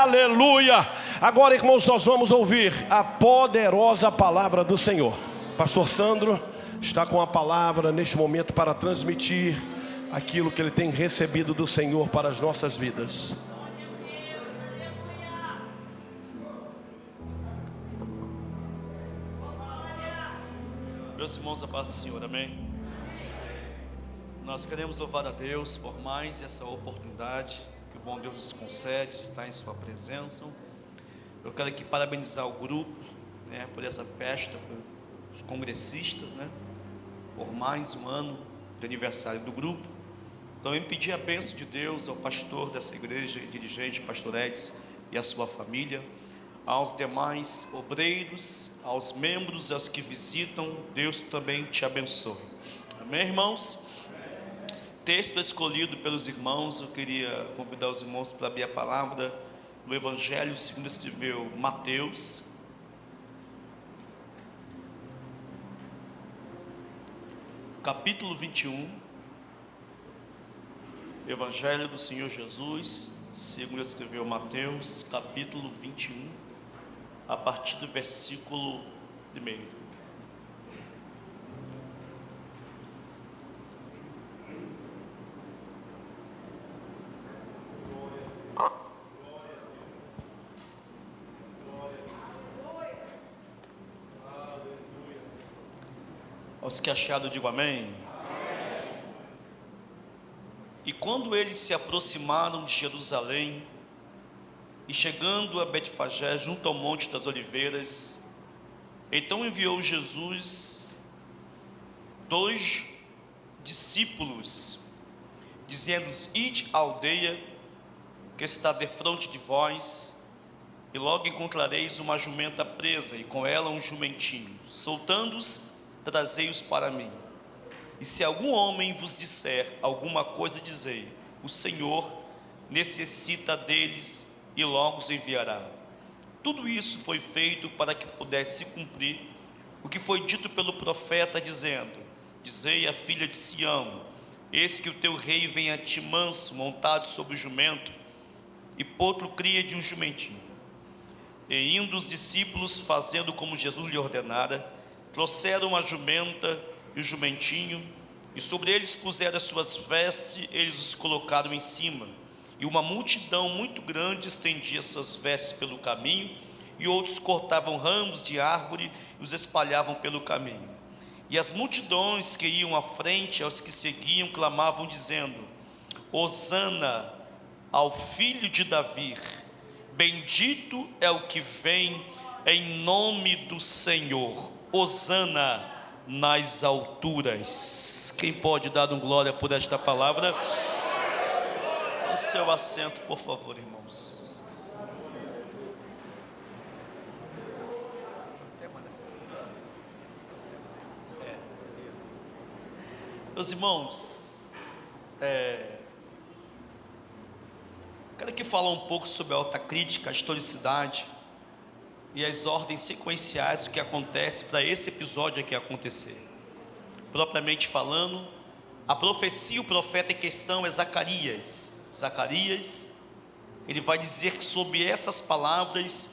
aleluia. Agora, irmãos, nós vamos ouvir a poderosa palavra do Senhor. Pastor Sandro está com a palavra neste momento para transmitir aquilo que ele tem recebido do Senhor para as nossas vidas. Meus irmãos, a paz do Senhor, amém? Nós queremos louvar a Deus por mais essa oportunidade que o bom Deus nos concede, estar em sua presença. Eu quero aqui parabenizar o grupo, por essa festa, os congressistas, por mais um ano de aniversário do grupo. Então eu pedi a bênção de Deus ao pastor dessa igreja, dirigente, pastor Edson e a sua família, aos demais obreiros, aos membros, aos que visitam. Deus também te abençoe, amém, irmãos? Texto escolhido pelos irmãos, eu queria convidar os irmãos para abrir a palavra no Evangelho segundo escreveu Mateus, capítulo 21, Evangelho do Senhor Jesus, segundo escreveu Mateus, capítulo 21, a partir do versículo 1. Aos que acharam, digo amém. E quando eles se aproximaram de Jerusalém, e chegando a Betfagé, junto ao Monte das Oliveiras, então enviou Jesus 2 discípulos, dizendo-lhes: ide à aldeia que está defronte de vós, e logo encontrareis uma jumenta presa, e com ela um jumentinho. Soltando-os, trazei-os para mim. E se algum homem vos disser alguma coisa, dizei: o Senhor necessita deles, e logo os enviará. Tudo isso foi feito para que pudesse se cumprir o que foi dito pelo profeta, dizendo: dizei à filha de Sião: eis que o teu rei vem a ti manso, montado sobre o jumento, e potro cria de um jumentinho. E indo os discípulos, fazendo como Jesus lhe ordenara, trouxeram a jumenta e o jumentinho, e sobre eles puseram as suas vestes, eles os colocaram em cima. E uma multidão muito grande estendia suas vestes pelo caminho, e outros cortavam ramos de árvore e os espalhavam pelo caminho. E as multidões que iam à frente, aos que seguiam, clamavam dizendo: Hosana ao filho de Davi, bendito é o que vem em nome do Senhor, Hosana nas alturas. Quem pode dar um glória por esta palavra? O seu assento, por favor, irmãos. Meus irmãos, quero aqui falar um pouco sobre a autocrítica, a historicidade e as ordens sequenciais do que acontece para esse episódio aqui acontecer. Propriamente falando, a profecia, o profeta em questão é Zacarias. Zacarias, ele vai dizer sobre essas palavras,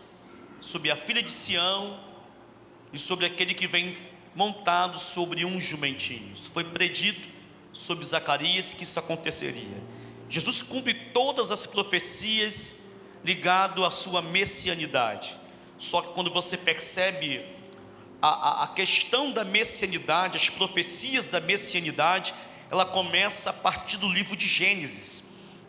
sobre a filha de Sião e sobre aquele que vem montado sobre um jumentinho. Isso foi predito sobre Zacarias que isso aconteceria. Jesus cumpre todas as profecias ligado à sua messianidade. Só que quando você percebe a questão da messianidade, as profecias da messianidade, ela começa a partir do livro de Gênesis.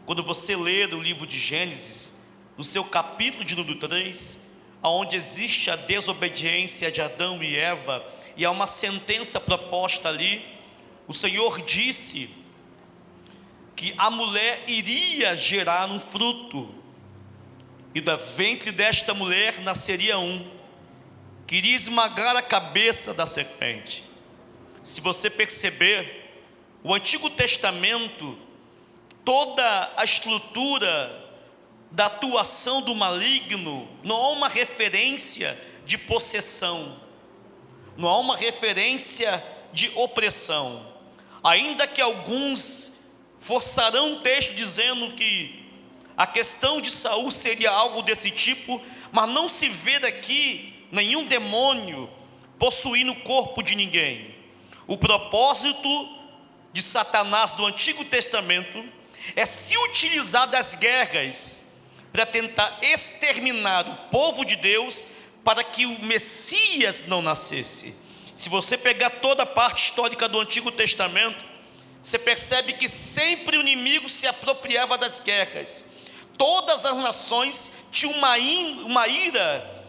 Quando você ler o livro de Gênesis, no seu capítulo de número 3, onde existe a desobediência de Adão e Eva, e há uma sentença proposta ali, o Senhor disse que a mulher iria gerar um fruto, e do ventre desta mulher nasceria um, que iria esmagar a cabeça da serpente. Se você perceber, o Antigo Testamento, toda a estrutura da atuação do maligno, não há uma referência de possessão, não há uma referência de opressão, ainda que alguns forçarão o texto dizendo que A questão de Saul seria algo desse tipo, mas não se vê daqui nenhum demônio possuindo o corpo de ninguém. O propósito de Satanás do Antigo Testamento é se utilizar das guerras para tentar exterminar o povo de Deus, para que o Messias não nascesse. Se você pegar toda a parte histórica do Antigo Testamento, você percebe que sempre o inimigo se apropriava das guerras. Todas as nações tinham uma ira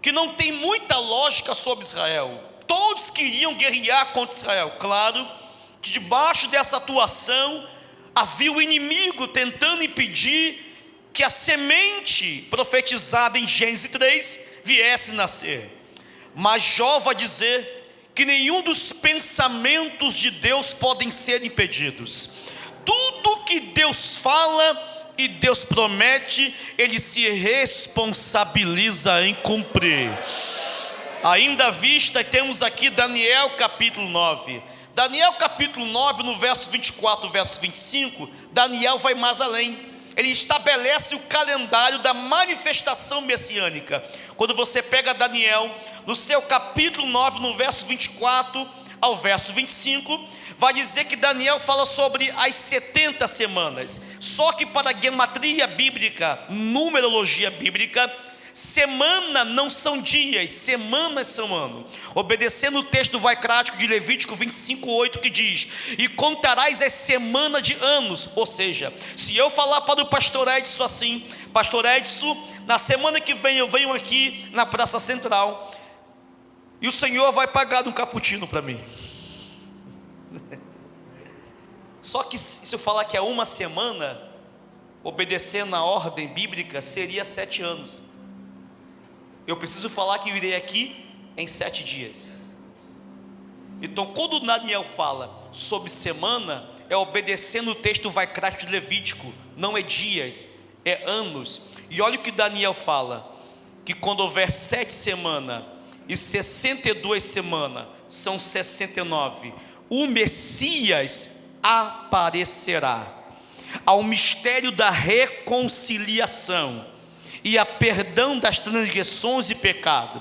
que não tem muita lógica sobre Israel. Todos queriam guerrear contra Israel. Claro que debaixo dessa atuação havia o inimigo tentando impedir que a semente profetizada em Gênesis 3 viesse nascer. Mas Jó vai dizer que nenhum dos pensamentos de Deus podem ser impedidos. Tudo que Deus fala e Deus promete, Ele se responsabiliza em cumprir. Ainda à vista, temos aqui Daniel capítulo 9. Daniel capítulo 9, no verso 24, verso 25, Daniel vai mais além. Ele estabelece o calendário da manifestação messiânica. Quando você pega Daniel, no seu capítulo 9, no verso 24 ao verso 25, vai dizer que Daniel fala sobre as 70 semanas. Só que para a gematria bíblica, numerologia bíblica, semana não são dias, semanas são anos. Obedecendo o texto vaicrático de Levítico 25:8, que diz: e contarás as semanas de anos. Ou seja, se eu falar para o pastor Edson assim: pastor Edson, na semana que vem eu venho aqui na Praça Central e o senhor vai pagar um cappuccino para mim. Só que se eu falar que é uma semana, obedecendo a ordem bíblica, seria 7 anos. Eu preciso falar que eu irei aqui em 7 dias. Então, quando Daniel fala sobre semana, é obedecendo o texto vaicrático de Levítico. Não é dias, é anos. E olha o que Daniel fala: que quando houver 7 semanas e 62 semanas, são 69, o Messias aparecerá. Ao mistério da reconciliação e a perdão das transgressões e pecado.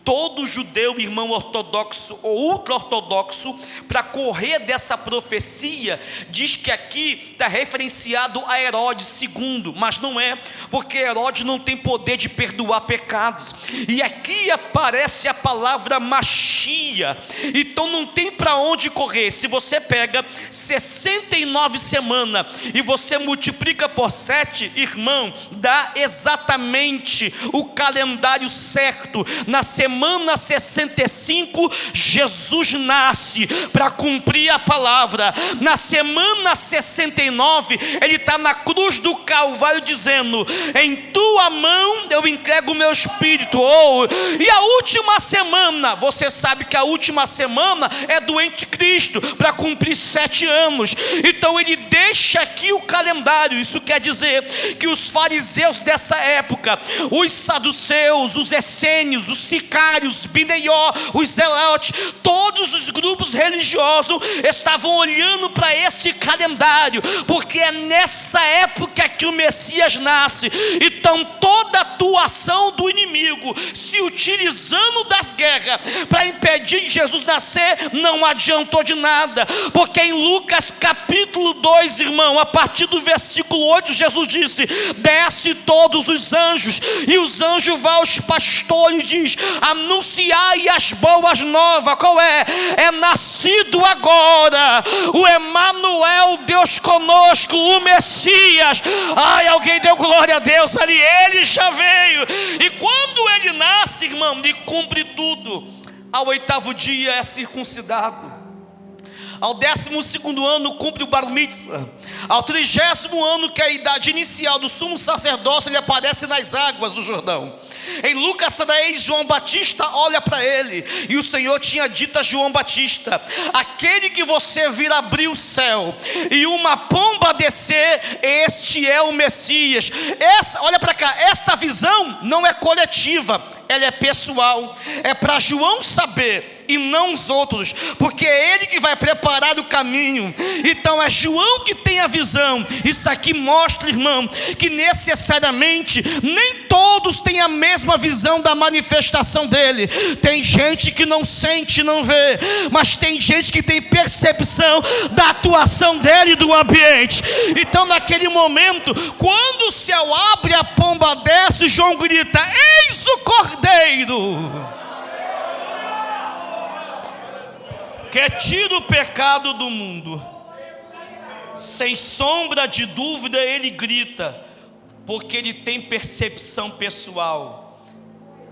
Todo judeu, irmão ortodoxo ou ultra-ortodoxo, para correr dessa profecia, diz que aqui está referenciado a Herodes II, mas não é, porque Herodes não tem poder de perdoar pecados. E aqui aparece a palavra Machia, então não tem para onde correr. Se você pega 69 semanas e você multiplica por 7, irmão, dá exatamente o calendário certo. Na semana 65, Jesus nasce para cumprir a palavra. Na semana 69, ele está na cruz do Calvário dizendo: em tua mão eu entrego o meu espírito. E a última semana, você sabe que a última semana é do anticristo, para cumprir 7 anos. Então ele deixa aqui o calendário. Isso quer dizer que os fariseus dessa época, os saduceus, os essênios, os sicários, os bineió, os zelotes, todos os grupos religiosos estavam olhando para este calendário, porque é nessa época que o Messias nasce. Então toda a atuação do inimigo, se utilizando das guerras para impedir Jesus nascer, não adiantou de nada, porque em Lucas capítulo 2, irmão, a partir do versículo 8, Jesus disse: desce todos os anjos, e os anjos vão aos pastores e diz: anunciai as boas novas. Qual é? É nascido agora o Emanuel, Deus conosco, o Messias. Ai, alguém deu glória a Deus ali. Ele já veio. E quando ele nasce, irmão, ele cumpre tudo. Ao 8º dia é circuncidado. Ao 12º ano cumpre o bar mitzvah. Ao 30º ano, que é a idade inicial do sumo sacerdócio, ele aparece nas águas do Jordão. Em Lucas 3, João Batista olha para ele, e o Senhor tinha dito a João Batista: aquele que você vir abrir o céu e uma pomba descer, este é o Messias. Olha para cá, esta visão não é coletiva, ela é pessoal. É para João saber e não os outros, porque é Ele que vai preparar o caminho. Então é João que tem a visão. Isso aqui mostra, irmão, que necessariamente nem todos têm a mesma visão da manifestação dele. Tem gente que não sente, não vê, mas tem gente que tem percepção da atuação dele e do ambiente. Então naquele momento, quando o céu abre, a pomba desce, João grita: eis o Cordeiro que tira o pecado do mundo. Sem sombra de dúvida ele grita, porque ele tem percepção pessoal.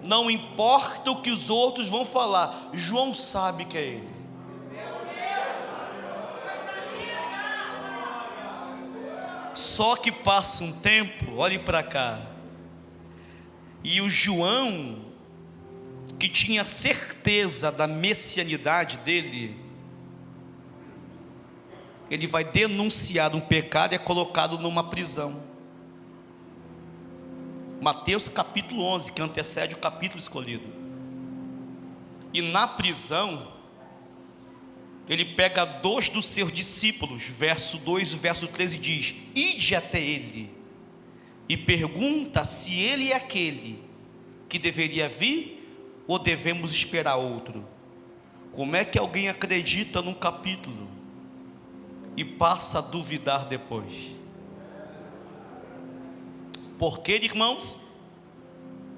Não importa o que os outros vão falar, João sabe que é ele. Só que passa um tempo, olhe para cá, e o João, que tinha certeza da messianidade dele, ele vai denunciar um pecado e é colocado numa prisão. Mateus capítulo 11, que antecede o capítulo escolhido. E na prisão, ele pega 2 dos seus discípulos, verso 2 e verso 13 diz: ide até ele e pergunta se ele é aquele que deveria vir ou devemos esperar outro. Como é que alguém acredita num capítulo e passa a duvidar depois? Por quê, irmãos?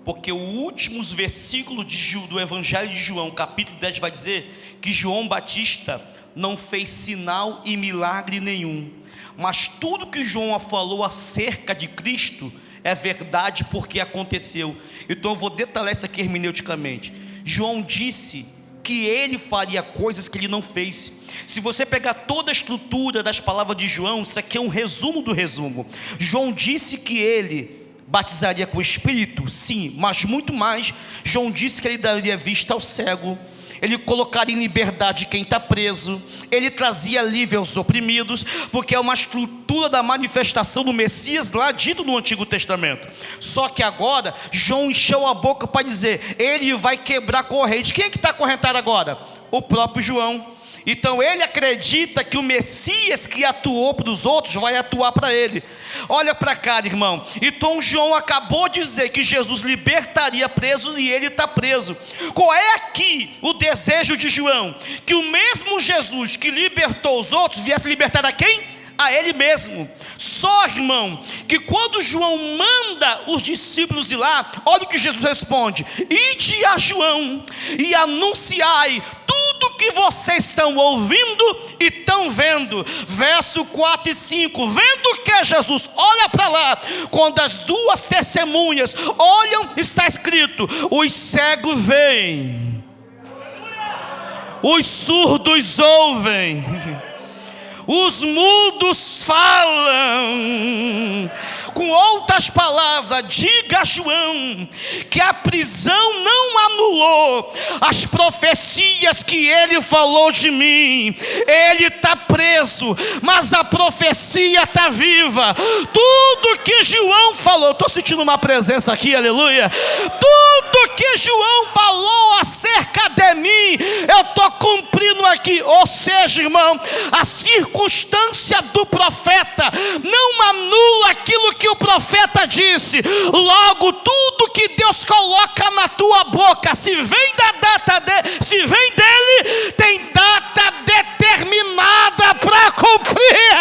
Porque os últimos versículos do Evangelho de João, capítulo 10, vai dizer que João Batista não fez sinal e milagre nenhum, mas tudo que João falou acerca de Cristo é verdade, porque aconteceu. Então eu vou detalhar isso aqui hermeneuticamente. João disse que ele faria coisas que ele não fez. Se você pegar toda a estrutura das palavras de João, isso aqui é um resumo do resumo. João disse que ele batizaria com o Espírito, sim, mas muito mais. João disse que ele daria vista ao cego, ele colocaria em liberdade quem está preso, ele trazia alívio aos oprimidos, porque é uma estrutura da manifestação do Messias lá dito no Antigo Testamento. Só que agora João encheu a boca para dizer: ele vai quebrar corrente. Quem é que está acorrentado agora? O próprio João. Então ele acredita que o Messias que atuou para os outros vai atuar para ele. Olha para cá, irmão. Então João acabou de dizer que Jesus libertaria preso e ele está preso. Qual é aqui o desejo de João? Que o mesmo Jesus que libertou os outros viesse libertar a quem? A ele mesmo. Só, irmão, que quando João manda os discípulos ir lá, olha o que Jesus responde: ide a João e anunciai tudo que vocês estão ouvindo e estão vendo. Verso 4 e 5, vendo que é Jesus, olha para lá, quando as 2 testemunhas olham, está escrito: os cegos veem, os surdos ouvem, os mudos falam. Com outras palavras, diga a João que a prisão não anulou as profecias que ele falou de mim. Ele está preso, mas a profecia está viva. Tudo que João falou, estou sentindo uma presença aqui, aleluia. Tudo que João falou acerca de mim, eu estou cumprindo aqui. Ou seja, irmão, a circunstância do profeta não anula aquilo que o profeta disse. Logo, tudo que Deus coloca na tua boca, se vem da data se vem dele, tem data determinada para cumprir.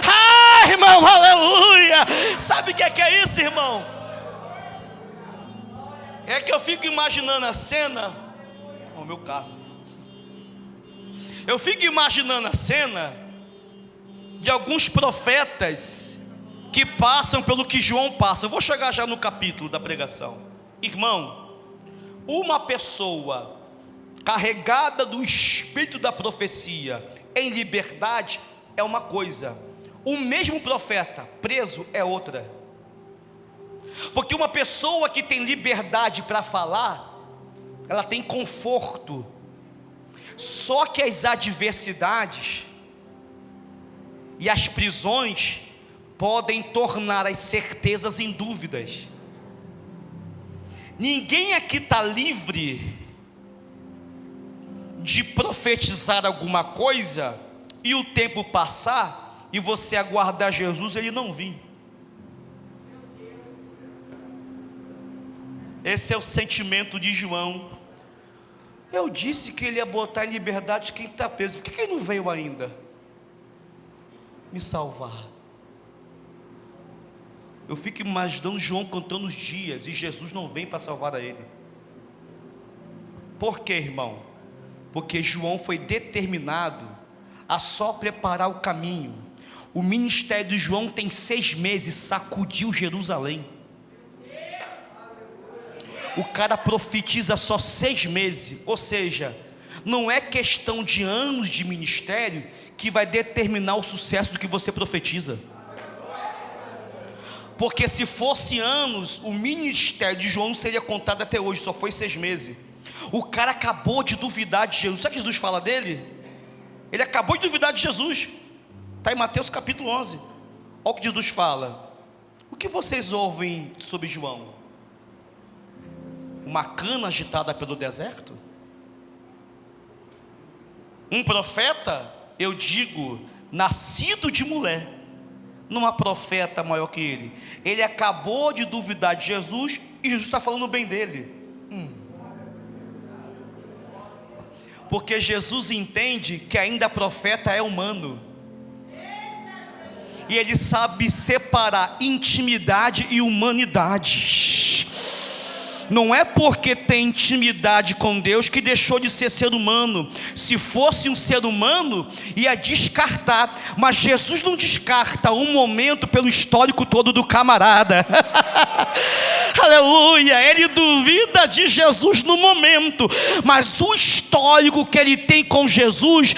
Ah, irmão, aleluia. Sabe o que é isso, irmão? É que eu fico imaginando a cena. O meu carro. Eu fico imaginando a cena de alguns profetas que passam pelo que João passa. Eu vou chegar já no capítulo da pregação. Irmão, uma pessoa carregada do espírito da profecia em liberdade é uma coisa, o mesmo profeta preso é outra. Porque uma pessoa que tem liberdade para falar, ela tem conforto. Só que as adversidades e as prisões podem tornar as certezas em dúvidas. Ninguém aqui está livre de profetizar alguma coisa e o tempo passar e você aguardar Jesus, ele não vir. Esse é o sentimento de João. Eu disse que ele ia botar em liberdade quem está preso. Por que ele não veio ainda me salvar? Eu fico imaginando João contando os dias e Jesus não vem para salvar a ele. Por quê, irmão? Porque João foi determinado a só preparar o caminho. O ministério de João tem 6 meses, sacudiu Jerusalém. O cara profetiza só 6 meses, ou seja, não é questão de anos de ministério que vai determinar o sucesso do que você profetiza. Porque se fosse anos, o ministério de João não seria contado até hoje, só foi 6 meses. O cara acabou de duvidar de Jesus. Sabe o que Jesus fala dele? Ele acabou de duvidar de Jesus. Está em Mateus capítulo 11. Olha o que Jesus fala. O que vocês ouvem sobre João? Uma cana agitada pelo deserto? Um profeta, eu digo, nascido de mulher. Não há profeta maior que ele. Ele acabou de duvidar de Jesus e Jesus está falando bem dele. Porque Jesus entende que ainda profeta é humano. E ele sabe separar intimidade e humanidade. Não é porque tem intimidade com Deus que deixou de ser humano. Se fosse um ser humano, ia descartar. Mas Jesus não descarta um momento pelo histórico todo do camarada. Aleluia, ele duvida de Jesus no momento, mas o histórico que ele tem com Jesus,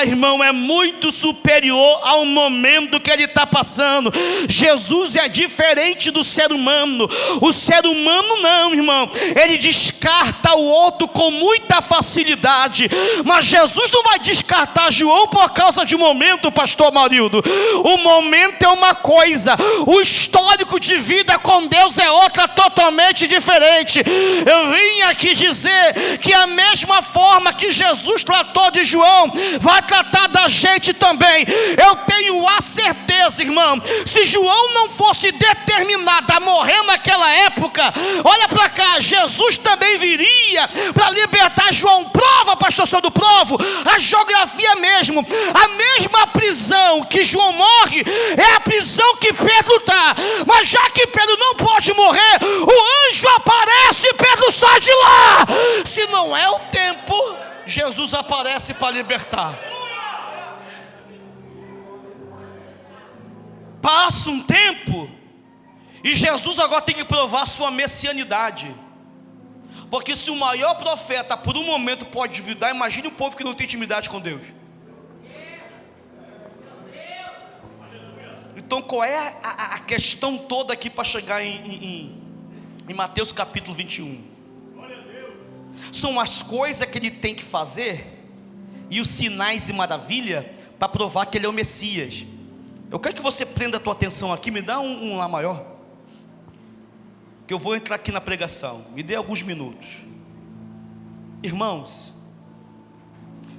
irmão, é muito superior ao momento que ele está passando. Jesus é diferente do ser humano. O ser humano não, irmão, ele descarta o outro com muita facilidade, mas Jesus não vai descartar João por causa de um momento, pastor Maurildo. O momento é uma coisa, o histórico de vida com Deus é outra, totalmente diferente. Eu vim aqui dizer que a mesma forma que Jesus tratou de João, vai tratar da gente também. Eu tenho a certeza, irmão, se João não fosse determinado a morrer naquela época, olha para cá, Jesus também viria para libertar João. Prova, pastor Sandro, provo, a geografia mesmo, a mesma prisão que João morre, é a prisão que Pedro está, mas já que Pedro não pode morrer, o anjo aparece e Pedro sai de lá. Se não é o tempo, Jesus aparece para libertar. Passa um tempo e Jesus agora tem que provar sua messianidade. Porque se o maior profeta por um momento pode duvidar, imagine o povo que não tem intimidade com Deus. Então qual é a questão toda aqui para chegar em Mateus capítulo 21? São as coisas que ele tem que fazer e os sinais e maravilha para provar que ele é o Messias. Eu quero que você prenda a tua atenção aqui, me dá um lá maior, que eu vou entrar aqui na pregação, me dê alguns minutos. Irmãos,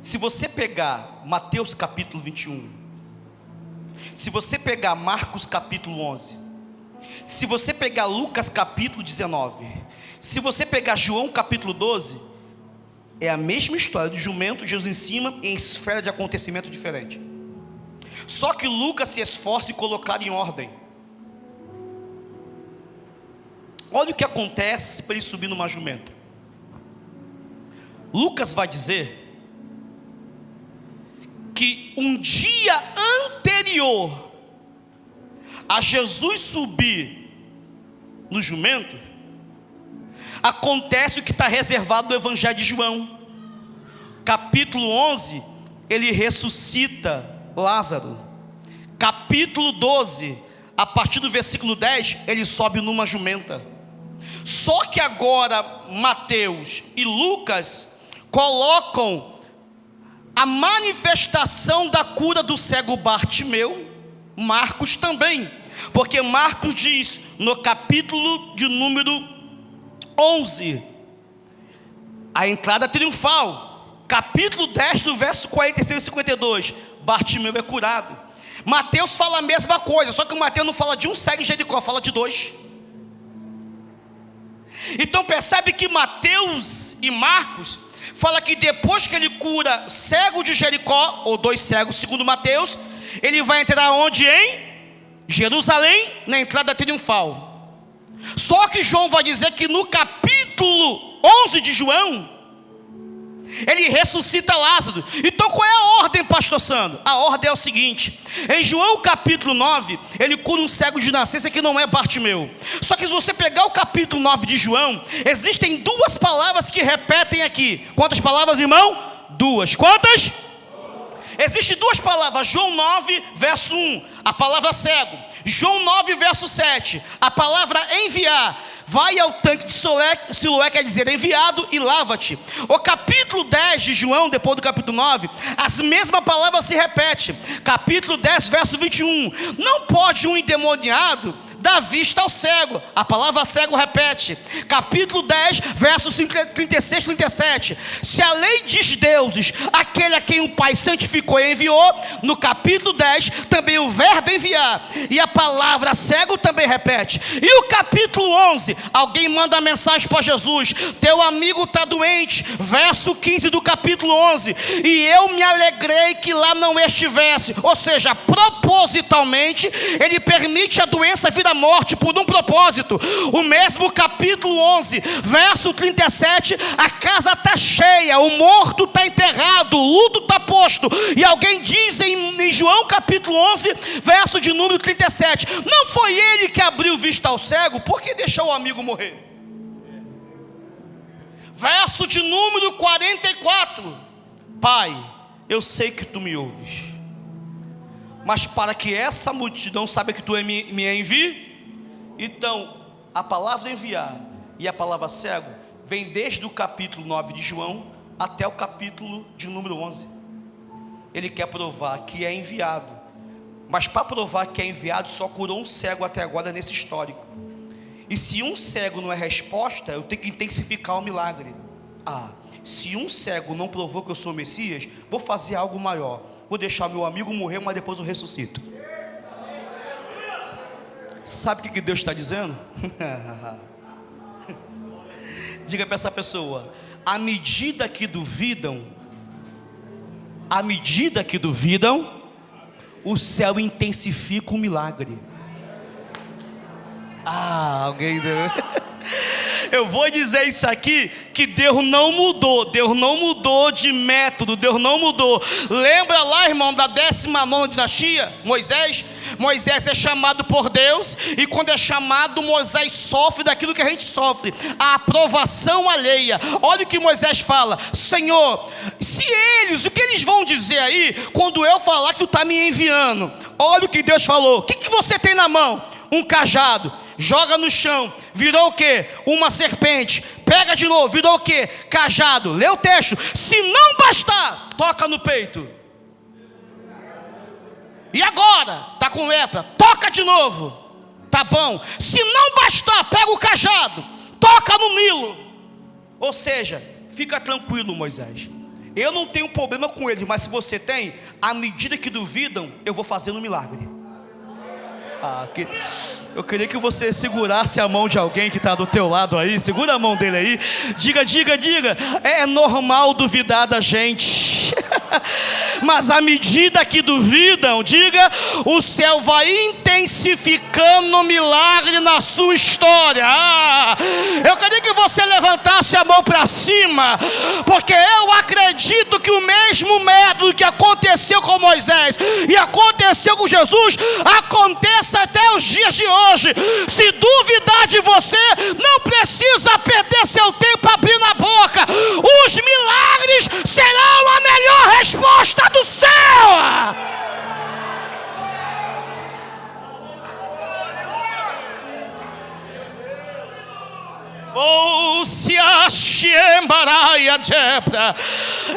se você pegar Mateus capítulo 21, se você pegar Marcos capítulo 11, se você pegar Lucas capítulo 19, se você pegar João capítulo 12, é a mesma história do jumento, Jesus em cima, em esfera de acontecimento diferente. Só que Lucas se esforça em colocar em ordem. Olha o que acontece para ele subir numa jumenta. Lucas vai dizer que um dia anterior a Jesus subir no jumento, acontece o que está reservado no Evangelho de João. Capítulo 11, ele ressuscita Lázaro. Capítulo 12, a partir do versículo 10, ele sobe numa jumenta. Só que agora Mateus e Lucas colocam a manifestação da cura do cego Bartimeu. Marcos também, porque Marcos diz no capítulo de número 11, a entrada triunfal. capítulo 10, do verso 46 e 52, Bartimeu é curado. Mateus fala a mesma coisa, só que o Mateus não fala de um cego em Jericó, fala de 2. Então percebe que Mateus e Marcos fala que depois que ele cura cego de Jericó, ou 2 cegos, segundo Mateus, ele vai entrar onde? Em Jerusalém, na entrada triunfal. Só que João vai dizer que no capítulo 11 de João, ele ressuscita Lázaro. Então qual é a ordem, pastor Sandro? A ordem é o seguinte: em João capítulo 9, ele cura um cego de nascença que não é Bartimeu. Só que se você pegar o capítulo 9 de João, existem 2 palavras que repetem aqui. Quantas palavras, irmão? 2. Quantas? Existem 2 palavras. João 9, verso 1, a palavra cego. João 9, verso 7, a palavra enviar. Vai ao tanque de Siloé, quer dizer enviado, e lava-te. O capítulo 10 de João, depois do capítulo 9, as mesmas palavras se repetem. Capítulo 10, verso 21. Não pode um endemoniado dar vista ao cego. A palavra cego repete. Capítulo 10, versos 36 e 37. Se a lei diz deuses, aquele a quem o Pai santificou e enviou, no capítulo 10, também o verbo enviar. E a palavra cego também repete. E o capítulo 11, alguém manda mensagem para Jesus: teu amigo está doente. Verso 15 do capítulo 11. E eu me alegrei que lá não estivesse. Ou seja, propositalmente, ele permite a doença vir à morte por um propósito. O mesmo capítulo 11, verso 37, a casa está cheia, o morto está enterrado, o luto está posto. E alguém diz em João capítulo 11, verso de número 37, não foi ele que abriu vista ao cego, por que deixou o amigo morrer? Verso de número 44, Pai, eu sei que tu me ouves, mas para que essa multidão saiba que tu me envia. Então, a palavra enviar e a palavra cego vem desde o capítulo 9 de João até o capítulo de número 11. Ele quer provar que é enviado, mas para provar que é enviado só curou um cego até agora nesse histórico. E se um cego não é resposta, eu tenho que intensificar o milagre. Se um cego não provou que eu sou o Messias, vou fazer algo maior, vou deixar meu amigo morrer, mas depois eu ressuscito. Sabe o que Deus está dizendo? Diga para essa pessoa: à medida que duvidam, o céu intensifica o milagre. Alguém deu. Eu vou dizer isso aqui, que Deus não mudou de método, Deus não mudou. Lembra lá, irmão, da 19ª dinastia, Moisés é chamado por Deus, e quando é chamado, Moisés sofre daquilo que a gente sofre, a aprovação alheia. Olha o que Moisés fala: Senhor, o que eles vão dizer aí, quando eu falar que tu está me enviando? Olha o que Deus falou: o que você tem na mão? Um cajado. Joga no chão, virou o quê? Uma serpente. Pega de novo, virou o quê? Cajado. Lê o texto. Se não bastar, toca no peito. E agora? Está com lepra, toca de novo. Tá bom. Se não bastar, pega o cajado, toca no Nilo. Ou seja, fica tranquilo, Moisés, eu não tenho problema com eles, mas se você tem, à medida que duvidam, eu vou fazendo um milagre. Eu queria que você segurasse a mão de alguém que está do teu lado aí. Segura a mão dele aí. Diga: é normal duvidar da gente, mas à medida que duvidam, diga: o céu vai intensificando o milagre na sua história. Eu queria que você levantasse a mão para cima, porque eu acredito que o mesmo método que aconteceu com Moisés e aconteceu com Jesus, acontece até os dias de hoje. Se duvidar de você, não precisa perder seu tempo abrindo a boca. Os milagres serão a melhor resposta do céu.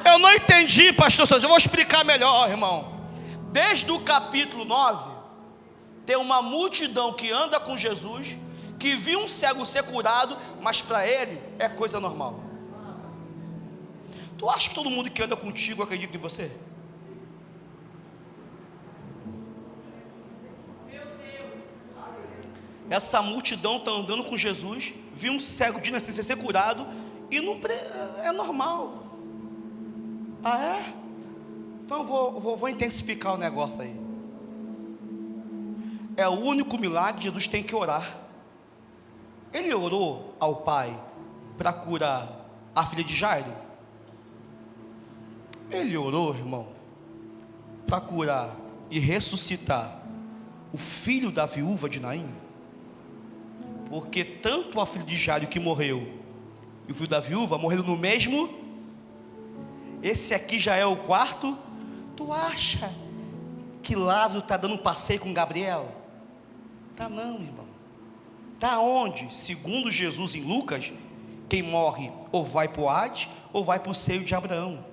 Eu não entendi, pastor, eu vou explicar melhor, irmão. Desde o capítulo 9, tem uma multidão que anda com Jesus, que viu um cego ser curado, mas para ele é coisa normal. Tu acha que todo mundo que anda contigo acredita em você? Essa multidão está andando com Jesus, viu um cego de nascença ser curado, e não é normal. Ah, é? Então vou intensificar o negócio aí. É o único milagre que Jesus tem que orar. Ele orou ao Pai para curar a filha de Jairo? Ele orou, irmão, para curar e ressuscitar o filho da viúva de Naim? Porque tanto a filha de Jairo que morreu e o filho da viúva morreram no mesmo. Esse aqui já é o quarto. Tu acha que Lázaro está dando um passeio com Gabriel? Tá não, irmão. Tá onde? Segundo Jesus em Lucas, quem morre ou vai para o Hades ou vai para o seio de Abraão.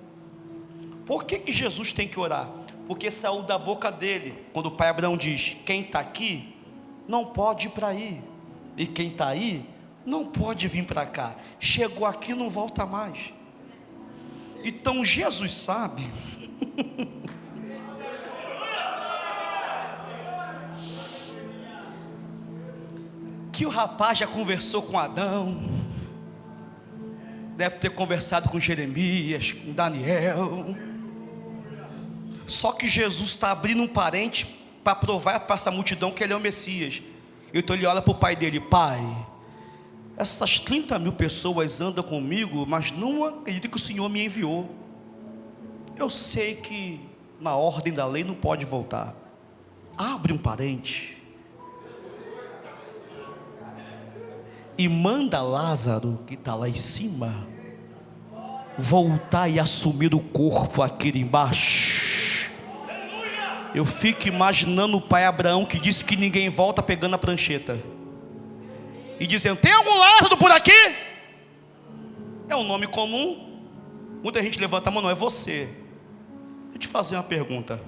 Por que Jesus tem que orar? Porque saiu da boca dele, quando o pai Abraão diz: quem está aqui não pode ir para aí, e quem está aí não pode vir para cá. Chegou aqui, não volta mais. Então Jesus sabe que o rapaz já conversou com Adão, deve ter conversado com Jeremias, com Daniel. Só que Jesus está abrindo um parente para provar para essa multidão que ele é o Messias. Então ele olha para o pai dele: pai, essas 30 mil pessoas andam comigo, mas não acredito que o Senhor me enviou. Eu sei que na ordem da lei não pode voltar. Abre um parente e manda Lázaro, que está lá em cima, voltar e assumir o corpo aqui embaixo. Eu fico imaginando o pai Abraão, que disse que ninguém volta, pegando a prancheta e dizendo: tem algum Lázaro por aqui? É um nome comum. Muita gente levanta a mão: não, é você. Deixa eu te fazer uma pergunta.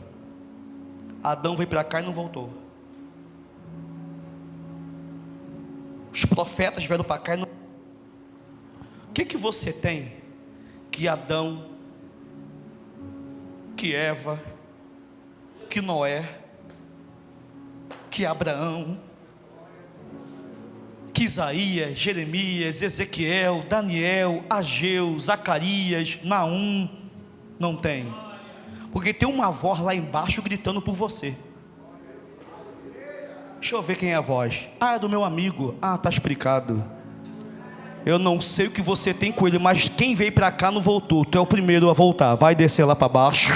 Adão veio para cá e não voltou. Os profetas vieram para cá e não... O que você tem que Adão, que Eva, que Noé, que Abraão, que Isaías, Jeremias, Ezequiel, Daniel, Ageu, Zacarias, Naum não tem? Porque tem uma voz lá embaixo gritando por você. Deixa eu ver quem é a voz. Ah, é do meu amigo. Ah, tá explicado. Eu não sei o que você tem com ele, mas quem veio para cá não voltou. Tu é o primeiro a voltar. Vai descer lá para baixo.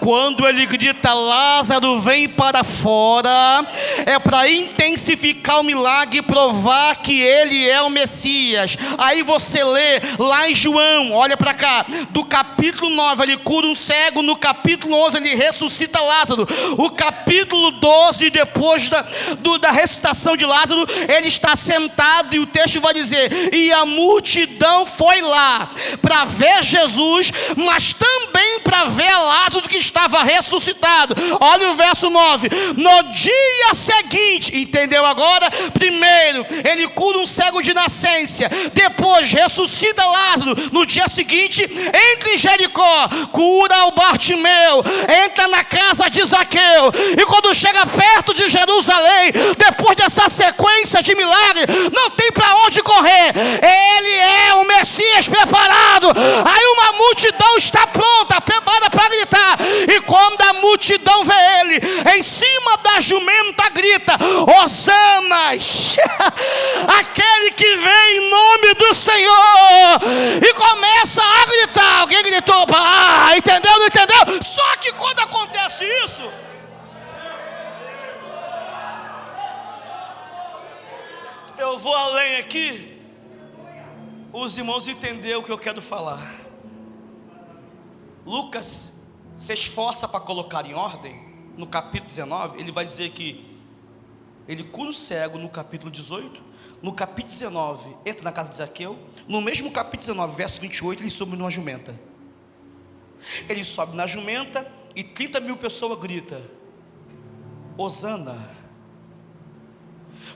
Quando ele grita: Lázaro, vem para fora, é para intensificar o milagre e provar que ele é o Messias. Aí você lê lá em João, olha para cá, do capítulo 9 ele cura um cego, no capítulo 11 ele ressuscita Lázaro, o capítulo 12, depois da ressuscitação de Lázaro, ele está sentado e o texto vai dizer: e a multidão foi lá para ver Jesus, mas também para ver Lázaro que estava ressuscitado. Olha o verso 9. No dia seguinte, entendeu agora? Primeiro ele cura um cego de nascença, depois ressuscita Lázaro. No dia seguinte, entra em Jericó, cura o Bartimeu, entra na casa de Zaqueu, e quando chega perto de Jerusalém, depois dessa sequência de milagres, não tem para onde correr. Ele é o Messias preparado. Aí uma multidão está pronta, preparada para gritar. E quando a multidão vê ele, em cima da jumenta grita: Hosanas, aquele que vem em nome do Senhor, e começa a gritar. Alguém gritou: entendeu? Não entendeu? Só que quando acontece isso, eu vou além aqui, os irmãos entenderam o que eu quero falar. Lucas se esforça para colocar em ordem. No capítulo 19 ele vai dizer que ele cura o cego no capítulo 18. No capítulo 19 entra na casa de Zaqueu. No mesmo capítulo 19, verso 28, ele sobe numa jumenta. Ele sobe na jumenta e 30 mil pessoas gritam: Hosana.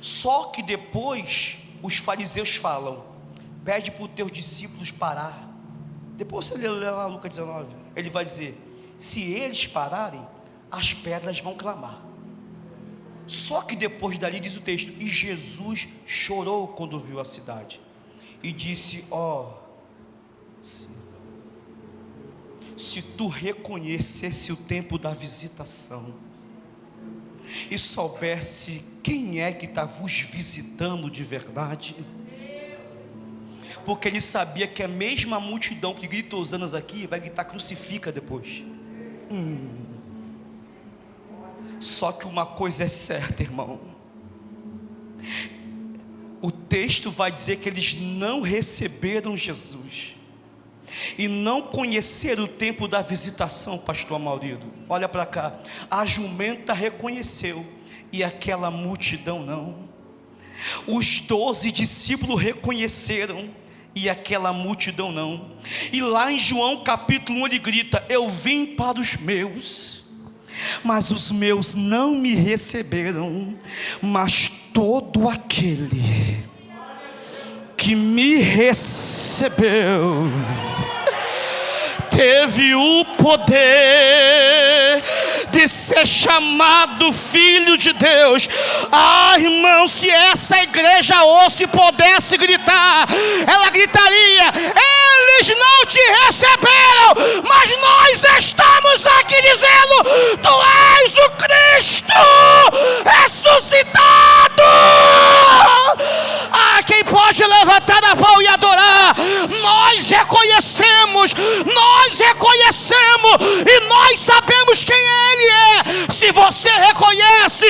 Só que depois os fariseus falam: pede para os teus discípulos parar. Depois você lê lá Lucas 19, ele vai dizer: se eles pararem, as pedras vão clamar. Só que depois dali diz o texto: e Jesus chorou quando viu a cidade, e disse: se tu reconhecesse o tempo da visitação, e soubesse quem é que está vos visitando de verdade, porque ele sabia que a mesma multidão que grita hosanas aqui vai gritar crucifica depois. Só que uma coisa é certa, irmão, o texto vai dizer que eles não receberam Jesus e não conheceram o tempo da visitação, pastor Amaurido. Olha para cá, a jumenta reconheceu e aquela multidão não. Os 12 discípulos reconheceram e aquela multidão não. E lá em João capítulo 1 ele grita: eu vim para os meus, mas os meus não me receberam. Mas todo aquele que me recebeu teve o poder de ser chamado filho de Deus. Irmão, se essa igreja ou se pudesse gritar, ela gritaria: eles não te receberam, mas nós estamos aqui dizendo: tu és o Cristo ressuscitado. Quem pode levantar a mão e adorar? Nós reconhecemos e nós sabemos quem Ele é. Se você reconhece,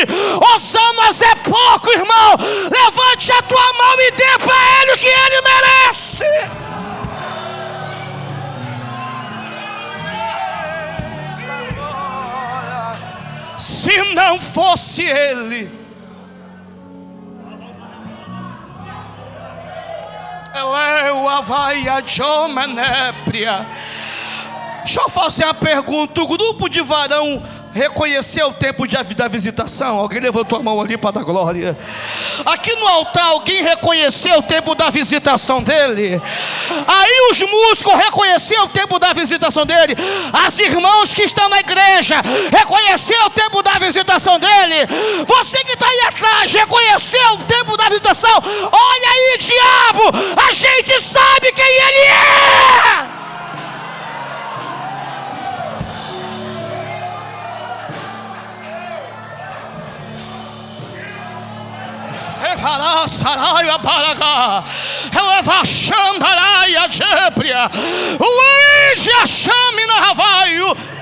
osamas é pouco, irmão. Levante a tua mão e dê para Ele o que Ele merece. Se não fosse Ele, deixa eu fazer uma pergunta: o grupo de varão reconheceu o tempo da visitação? Alguém levantou a mão ali para dar glória? Aqui no altar, alguém reconheceu o tempo da visitação dele? Aí os músicos reconheceram o tempo da visitação dele? As irmãos que estão na igreja reconheceram o tempo da visitação dele? Você que está aí atrás reconheceu o tempo da visitação? Olha aí, diabo, a gente sabe quem ele é.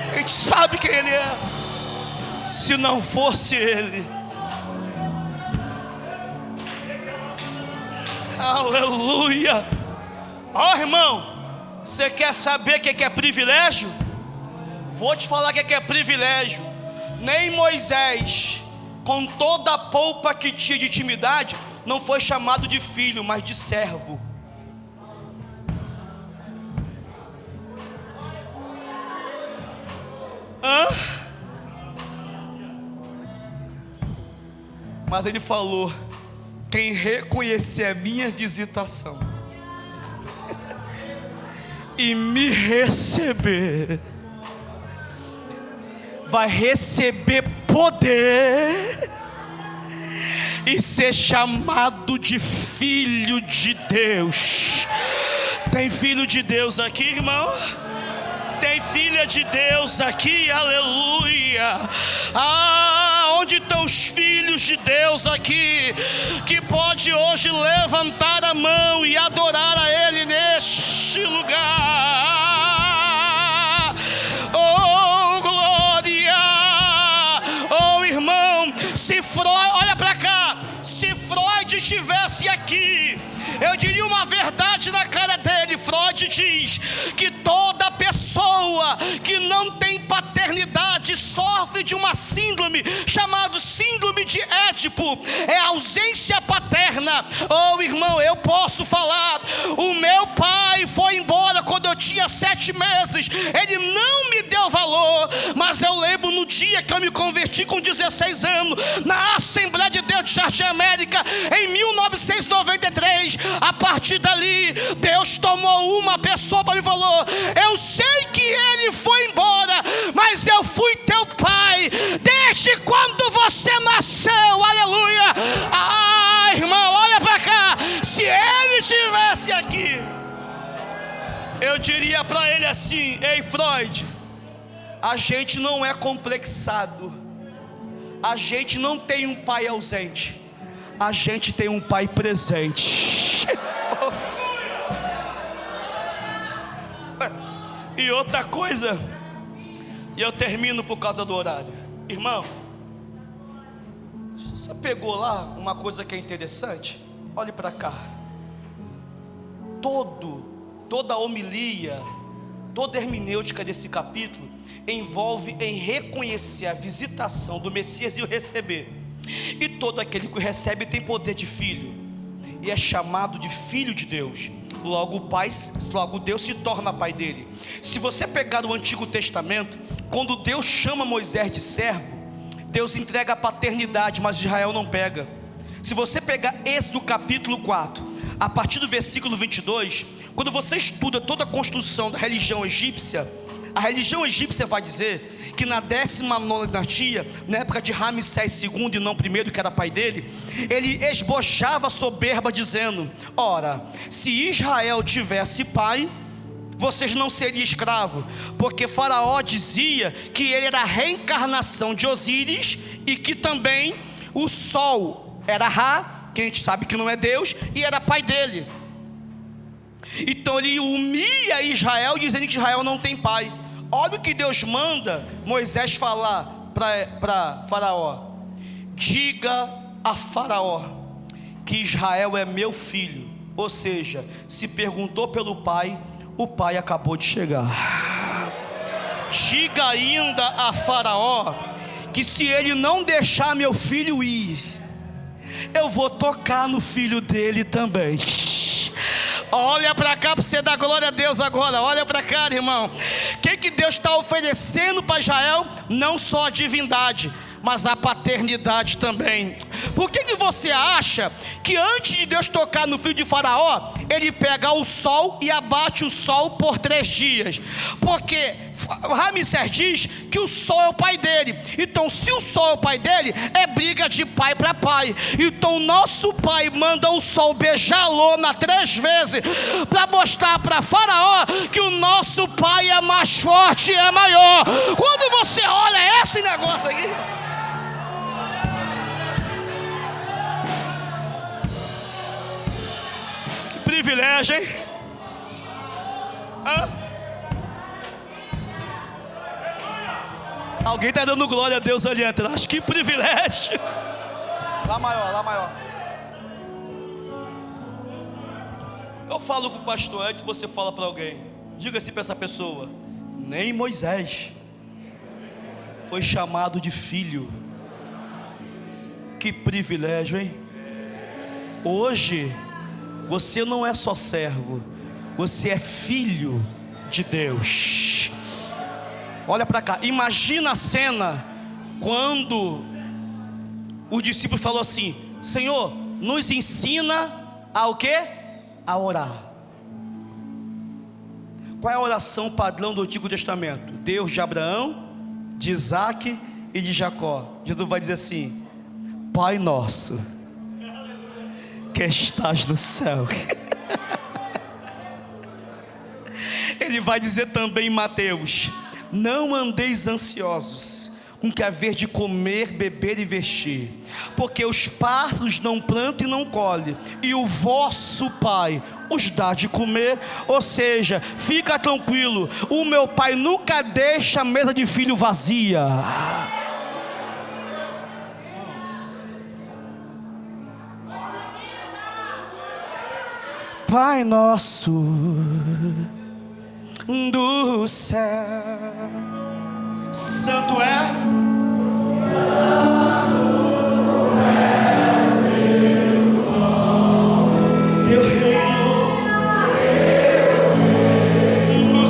A gente sabe quem ele é. Se não fosse ele, aleluia. Irmão, você quer saber o que é privilégio? Vou te falar o que é privilégio. Nem Moisés, com toda a polpa que tinha de intimidade, não foi chamado de filho, mas de servo. Mas ele falou: quem reconhecer a minha visitação e me receber, vai receber poder e ser chamado de filho de Deus. Tem filho de Deus aqui, irmão? Tem filha de Deus aqui? Aleluia. Onde estão os filhos de Deus aqui, que pode hoje levantar a mão e adorar a Ele neste lugar? Oh, glória! Oh, irmão, se Freud, olha para cá, se Freud estivesse aqui, eu diria uma verdade na cara dele. Freud diz que toda pessoa que não tem paternidade sofre de uma síndrome chamada síndrome de Édipo. É a ausência paterna. Oh, irmão, eu posso falar: o meu pai foi embora quando eu tinha 17 meses, ele não me deu valor. Mas eu lembro no dia que eu me converti com 16 anos, na Assembleia de Deus de Jardim América, em 1993. A partir dali, Deus tomou uma pessoa para me falar: eu sei que ele foi embora, mas eu fui teu pai desde quando você nasceu. Aleluia. Ah, irmão, olha para cá. Se ele estivesse aqui, eu diria para ele assim: ei, Freud, a gente não é complexado, a gente não tem um pai ausente, a gente tem um pai presente. E outra coisa, e eu termino por causa do horário. Irmão, você pegou lá uma coisa que é interessante? Olhe para cá. Toda a homilia, toda a hermenêutica desse capítulo envolve em reconhecer a visitação do Messias e o receber. E todo aquele que o recebe tem poder de filho, e é chamado de filho de Deus. Logo Deus se torna pai dele. Se você pegar o Antigo Testamento, quando Deus chama Moisés de servo, Deus entrega a paternidade, mas Israel não pega. Se você pegar Êxodo capítulo 4, a partir do versículo 22, quando você estuda toda a construção da religião egípcia, a religião egípcia vai dizer que na 19ª dinastia, na época de Ramsés II e não primeiro, que era pai dele, ele esbojava soberba dizendo: ora, se Israel tivesse pai, vocês não seriam escravos, porque Faraó dizia que ele era a reencarnação de Osíris, e que também o sol era Ra, que a gente sabe que não é Deus, e era pai dele. Então ele humilha Israel, dizendo que Israel não tem pai. Olha o que Deus manda Moisés falar para Faraó: diga a Faraó que Israel é meu filho. Ou seja, se perguntou pelo pai, o pai acabou de chegar. Diga ainda a Faraó que se ele não deixar meu filho ir, eu vou tocar no filho dele também. Olha para cá para você dar glória a Deus agora. Olha para cá, irmão. O que Deus está oferecendo para Israel? Não só a divindade, mas a paternidade também. Por que você acha que antes de Deus tocar no filho de Faraó, ele pega o sol e abate o sol por 3 dias? Porque Ramsés diz que o sol é o pai dele. Então, se o sol é o pai dele, é briga de pai para pai. Então, nosso pai manda o sol beijar a lona 3 vezes, para mostrar para Faraó que o nosso pai é mais forte e é maior. Quando você olha esse negócio aqui, que privilégio, hein? Alguém está dando glória a Deus ali atrás. Que privilégio. Lá maior. Eu falo com o pastor antes, você fala para alguém. Diga assim para essa pessoa: nem Moisés foi chamado de filho. Que privilégio, hein? Hoje você não é só servo, você é filho de Deus. Olha para cá, imagina a cena quando o discípulo falou assim: Senhor, nos ensina a o quê? A orar. Qual é a oração padrão do Antigo Testamento? Deus de Abraão, de Isaac e de Jacó. Jesus vai dizer assim: Pai nosso que estás no céu. Ele vai dizer também em Mateus: não andeis ansiosos com que haver de comer, beber e vestir, porque os pássaros não plantam e não colhem, e o vosso Pai os dá de comer. Ou seja, fica tranquilo, o meu Pai nunca deixa a mesa de filho vazia. Pai nosso do céu, santo é, teu reino no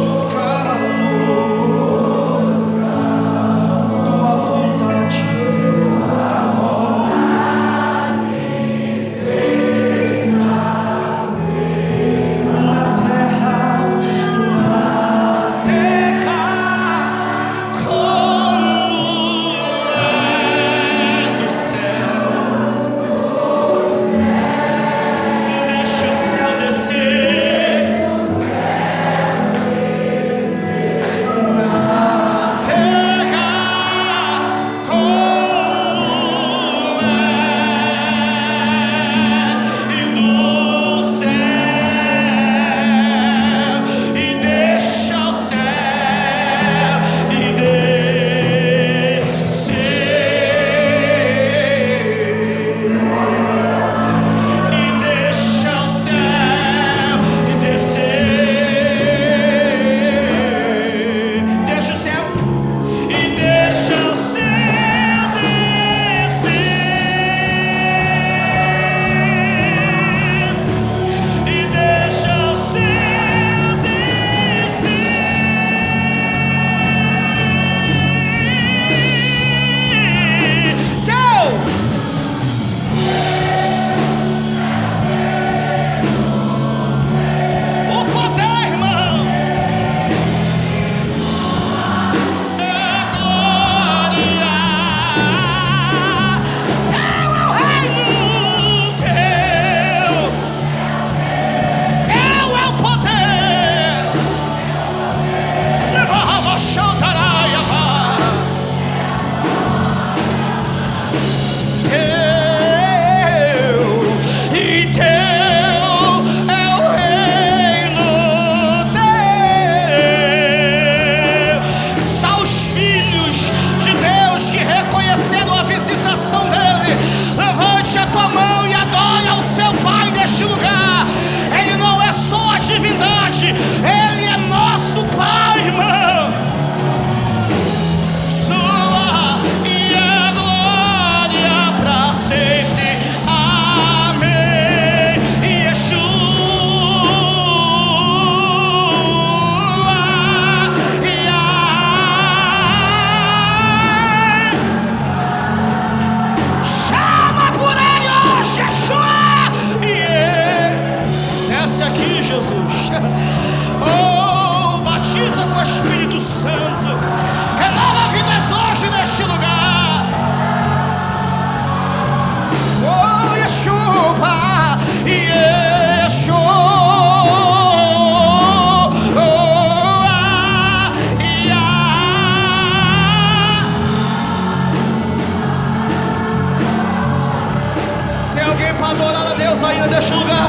para adorar a Deus ainda neste lugar?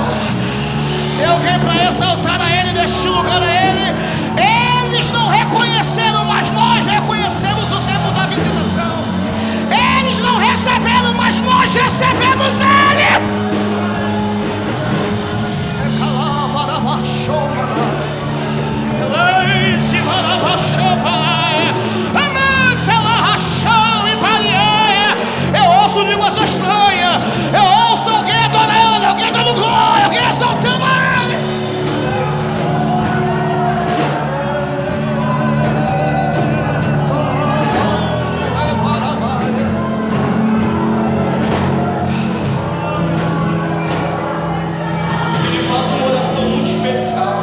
Tem alguém para exaltar a Ele neste lugar a Ele? Eles não reconheceram, mas nós reconhecemos o tempo da visitação. Eles não receberam, mas nós recebemos Ele. Eu ouço línguas estranhas. Eu ouço alguém adorando, alguém dando glória, alguém exaltando Ele. Ele faz uma oração muito especial.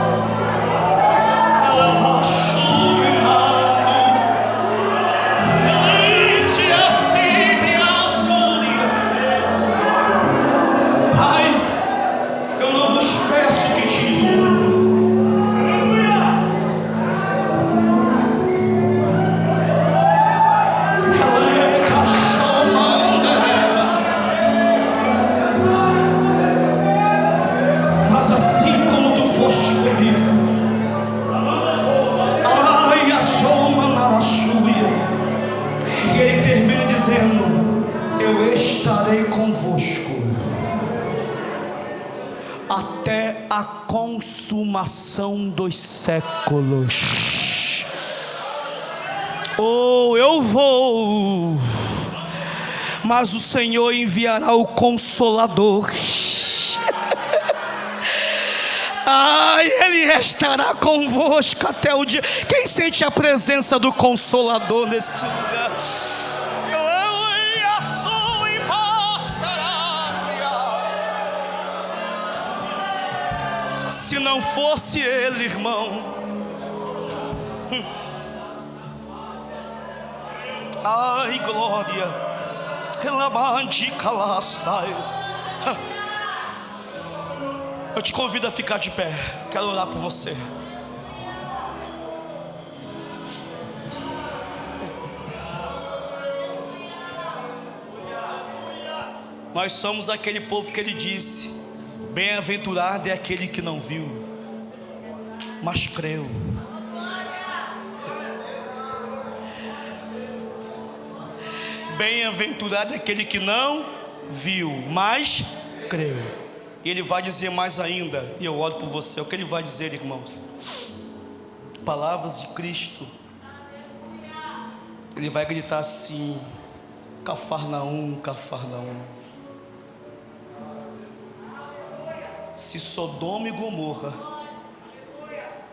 Eu estarei convosco até a consumação dos séculos. Oh, eu vou, mas o Senhor enviará o Consolador. Ai, Ele estará convosco até o dia. Quem sente a presença do Consolador nesse lugar? Se não fosse Ele, irmão, ai, glória, eu te convido a ficar de pé. Quero orar por você. Nós somos aquele povo que Ele disse: bem-aventurado é aquele que não viu, mas creu. Bem-aventurado é aquele que não viu, mas creu. E Ele vai dizer mais ainda, e eu oro por você. O que Ele vai dizer, irmãos? Palavras de Cristo. Ele vai gritar assim: Cafarnaum, Cafarnaum, se Sodoma e Gomorra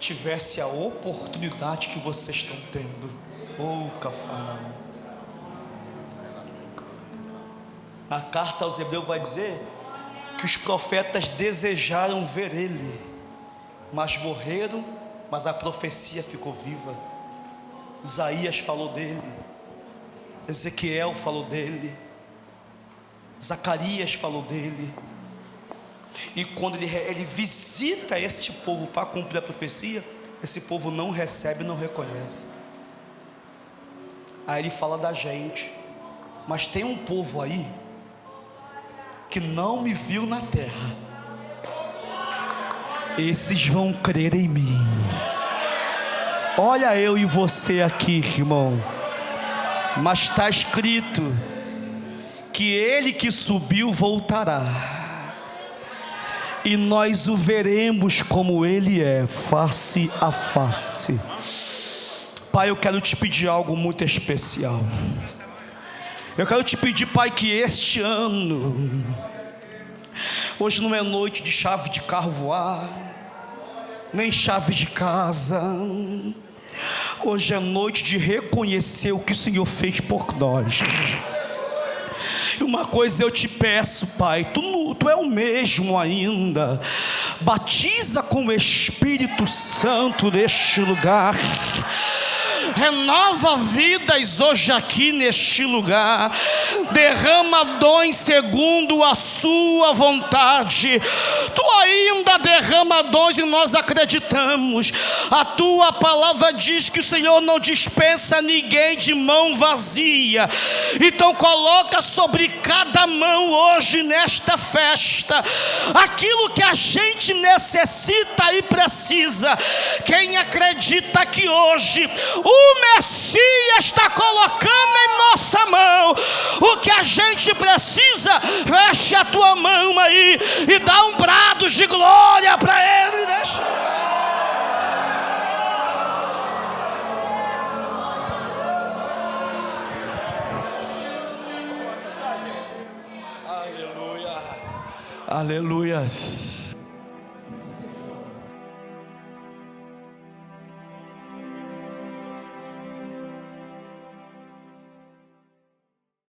tivesse a oportunidade que vocês estão tendo, oh Cafarnaum. A carta aos Hebreus vai dizer que os profetas desejaram ver Ele, mas morreram, mas a profecia ficou viva. Isaías falou dele, Ezequiel falou dele, Zacarias falou dele. E quando ele visita este povo para cumprir a profecia, esse povo não recebe, não reconhece. Aí Ele fala da gente: mas tem um povo aí que não me viu na terra, esses vão crer em mim. Olha eu e você aqui, irmão, mas está escrito que Ele que subiu voltará, e nós o veremos como Ele é, face a face. Pai, eu quero te pedir algo muito especial. Eu quero te pedir, Pai, que este ano, hoje não é noite de chave de carro voar, nem chave de casa. Hoje é noite de reconhecer o que o Senhor fez por nós. E uma coisa eu te peço, Pai, tu é o mesmo ainda. Batiza com o Espírito Santo neste lugar. renova vidas hoje aqui neste lugar, derrama dons segundo a sua vontade. Tu ainda derrama dons e nós acreditamos. A tua palavra diz que o Senhor não dispensa ninguém de mão vazia. Então coloca sobre cada mão hoje nesta festa aquilo que a gente necessita e precisa. Quem acredita que hoje o Messias está colocando em nossa mão o que a gente precisa, feche a tua mão aí e dá um brado de glória para Ele. Deixa. Aleluia.